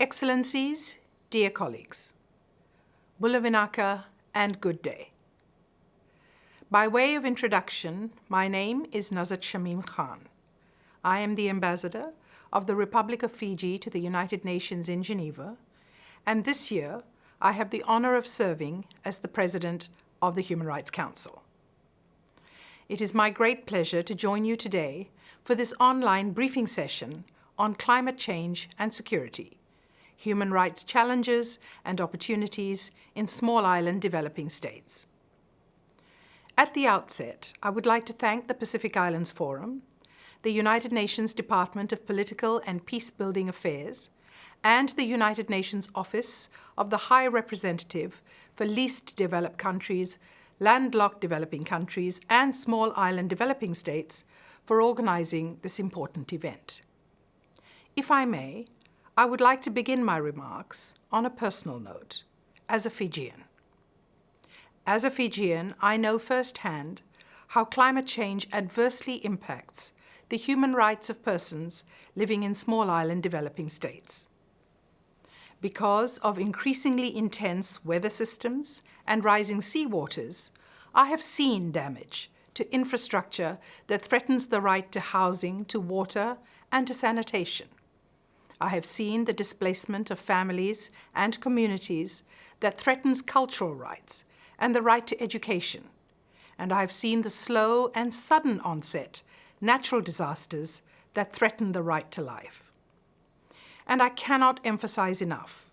Excellencies, dear colleagues, Bulavinaka and good day. By way of introduction, my name is Nazhat Khan. I am the ambassador of the Republic of Fiji to the United Nations in Geneva, and this year I have the honor of serving as the President of the Human Rights Council. It is my great pleasure to join you today for this online briefing session on climate change and security, human rights challenges and opportunities in small island developing states. At the outset, I would like to thank the Pacific Islands Forum, the United Nations Department of Political and Peacebuilding Affairs, and the United Nations Office of the High Representative for Least Developed Countries, Landlocked Developing Countries, and Small Island Developing States for organizing this important event. If I may, I would like to begin my remarks on a personal note, as a Fijian. As a Fijian, I know firsthand how climate change adversely impacts the human rights of persons living in small island developing states. Because of increasingly intense weather systems and rising seawaters, I have seen damage to infrastructure that threatens the right to housing, to water, and to sanitation. I have seen the displacement of families and communities that threatens cultural rights and the right to education. And I have seen the slow and sudden onset natural disasters that threaten the right to life. And I cannot emphasize enough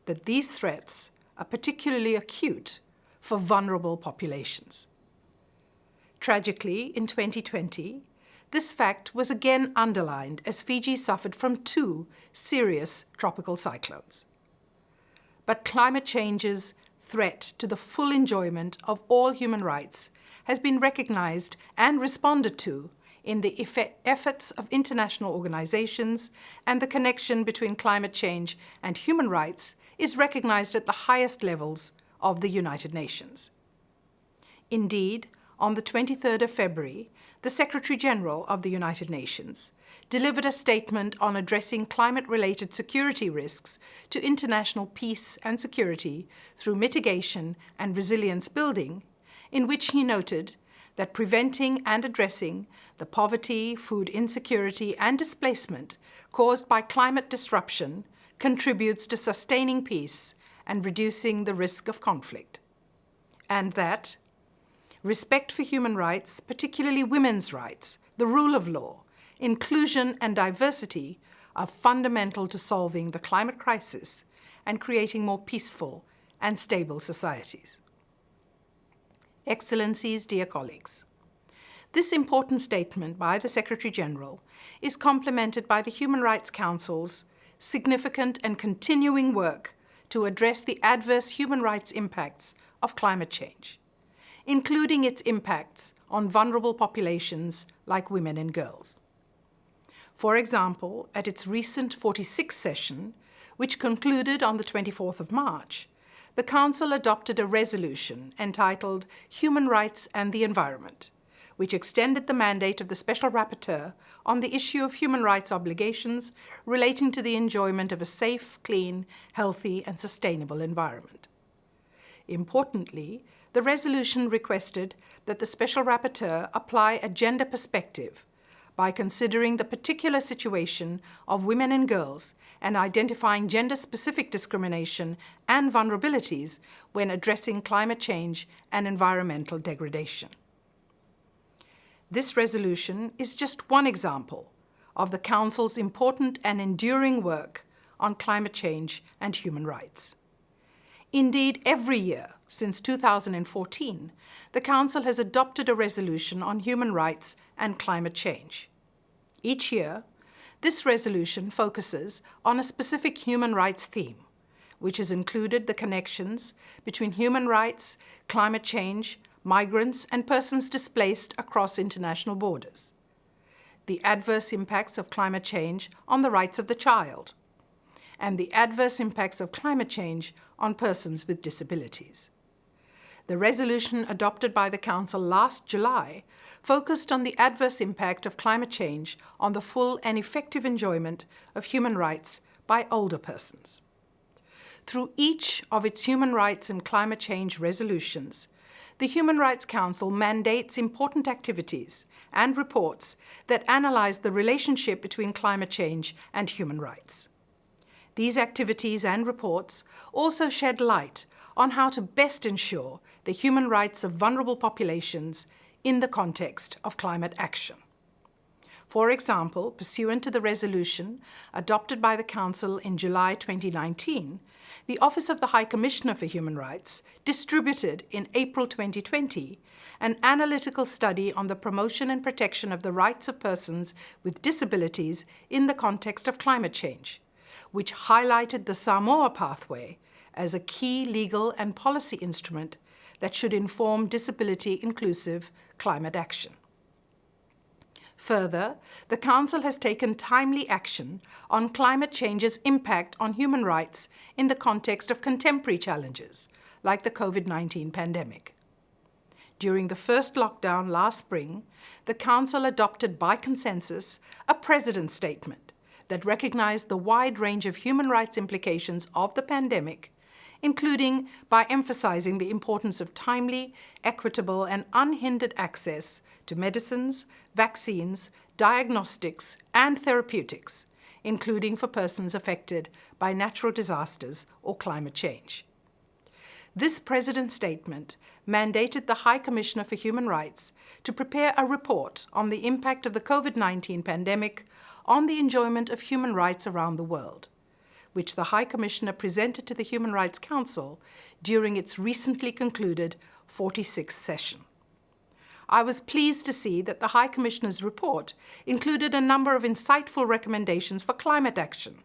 that these threats are particularly acute for vulnerable populations. Tragically, in 2020, this fact was again underlined as Fiji suffered from 2 serious tropical cyclones. But climate change's threat to the full enjoyment of all human rights has been recognized and responded to in the efforts of international organizations, and the connection between climate change and human rights is recognized at the highest levels of the United Nations. Indeed, on the 23rd of February, the Secretary-General of the United Nations delivered a statement on addressing climate-related security risks to international peace and security through mitigation and resilience building, in which he noted that preventing and addressing the poverty, food insecurity, and displacement caused by climate disruption contributes to sustaining peace and reducing the risk of conflict. And that respect for human rights, particularly women's rights, the rule of law, inclusion and diversity are fundamental to solving the climate crisis and creating more peaceful and stable societies. Excellencies, dear colleagues, this important statement by the Secretary-General is complemented by the Human Rights Council's significant and continuing work to address the adverse human rights impacts of climate change, including its impacts on vulnerable populations like women and girls. For example, at its recent 46th session, which concluded on the 24th of March, the Council adopted a resolution entitled Human Rights and the Environment, which extended the mandate of the Special Rapporteur on the issue of human rights obligations relating to the enjoyment of a safe, clean, healthy, and sustainable environment. Importantly, the resolution requested that the Special Rapporteur apply a gender perspective by considering the particular situation of women and girls and identifying gender-specific discrimination and vulnerabilities when addressing climate change and environmental degradation. This resolution is just one example of the Council's important and enduring work on climate change and human rights. Indeed, every year since 2014, the Council has adopted a resolution on human rights and climate change. Each year, this resolution focuses on a specific human rights theme, which has included the connections between human rights, climate change, migrants, and persons displaced across international borders, the adverse impacts of climate change on the rights of the child, and the adverse impacts of climate change on persons with disabilities. The resolution adopted by the Council last July focused on the adverse impact of climate change on the full and effective enjoyment of human rights by older persons. Through each of its human rights and climate change resolutions, the Human Rights Council mandates important activities and reports that analyze the relationship between climate change and human rights. These activities and reports also shed light on how to best ensure the human rights of vulnerable populations in the context of climate action. For example, pursuant to the resolution adopted by the Council in July 2019, the Office of the High Commissioner for Human Rights distributed in April 2020 an analytical study on the promotion and protection of the rights of persons with disabilities in the context of climate change, which highlighted the Samoa pathway as a key legal and policy instrument that should inform disability-inclusive climate action. Further, the Council has taken timely action on climate change's impact on human rights in the context of contemporary challenges, like the COVID-19 pandemic. During the first lockdown last spring, the Council adopted by consensus a President's Statement that recognized the wide range of human rights implications of the pandemic, including by emphasizing the importance of timely, equitable, and unhindered access to medicines, vaccines, diagnostics, and therapeutics, including for persons affected by natural disasters or climate change. This President's Statement mandated the High Commissioner for Human Rights to prepare a report on the impact of the COVID-19 pandemic on the enjoyment of human rights around the world, which the High Commissioner presented to the Human Rights Council during its recently concluded 46th session. I was pleased to see that the High Commissioner's report included a number of insightful recommendations for climate action,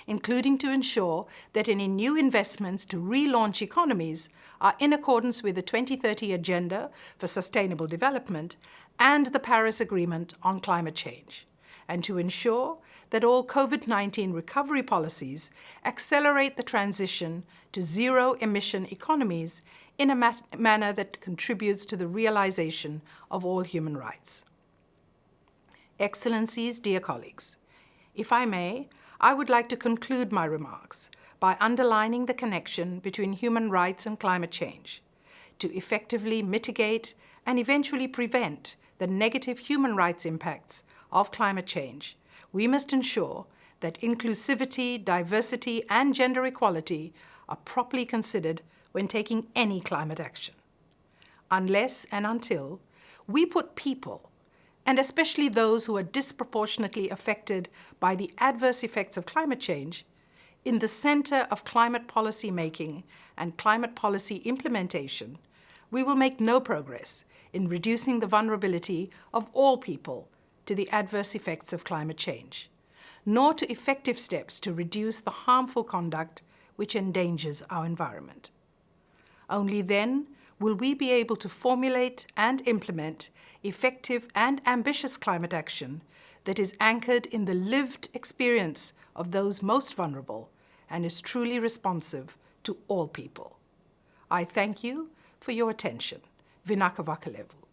including to ensure that any new investments to relaunch economies are in accordance with the 2030 Agenda for Sustainable Development and the Paris Agreement on Climate Change, and to ensure that all COVID-19 recovery policies accelerate the transition to zero-emission economies in a manner that contributes to the realization of all human rights. Excellencies, dear colleagues, if I may, I would like to conclude my remarks by underlining the connection between human rights and climate change to effectively mitigate and eventually prevent the negative human rights impacts of climate change. We must ensure that inclusivity, diversity, and gender equality are properly considered when taking any climate action. Unless and until we put people, and especially those who are disproportionately affected by the adverse effects of climate change, in the center of climate policy making and climate policy implementation, we will make no progress in reducing the vulnerability of all people to the adverse effects of climate change, nor to effective steps to reduce the harmful conduct which endangers our environment. Only then will we be able to formulate and implement effective and ambitious climate action that is anchored in the lived experience of those most vulnerable and is truly responsive to all people. I thank you for your attention. Vinaka Vakalevu.